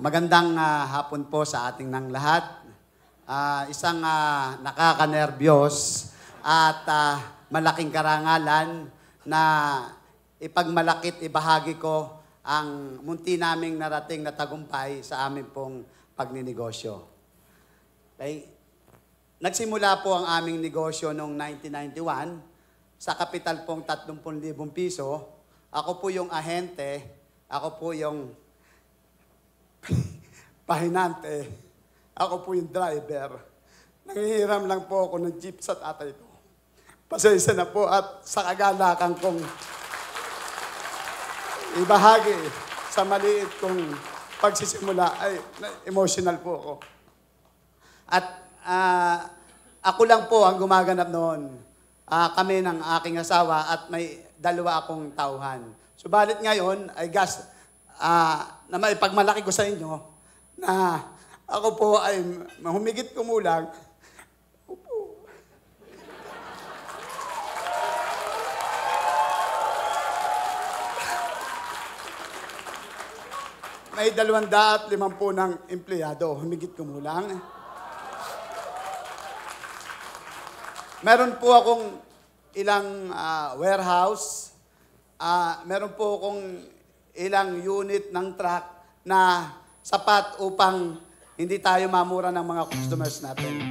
Magandang hapon po sa ating ng lahat. Isang nakakanerbiyos at malaking karangalan na ipagmalakit, ibahagi ko ang munti naming narating na tagumpay sa amin pong pagninegosyo. Okay? Nagsimula po ang aming negosyo noong 1991 sa kapital pong 30,000 piso. Ako po yung ahente, ako po yung pahinante, ako po yung driver. Nangihiram lang po ako ng jeep sa tatay ko. Pasensya na po at sa kagalakan kong ibahagi sa maliit kong pagsisimula ay emotional po ako. At ako lang po ang gumaganap noon. Kami ng aking asawa at may dalawa akong tauhan. Subalit ngayon ay na maipagmalaki ko sa inyo na ako po ay humigit kumulang. May 250 ng empleyado, humigit kumulang. Meron po akong ilang warehouse, meron po akong ilang unit ng truck na sapat upang hindi tayo mamura ng mga customers natin.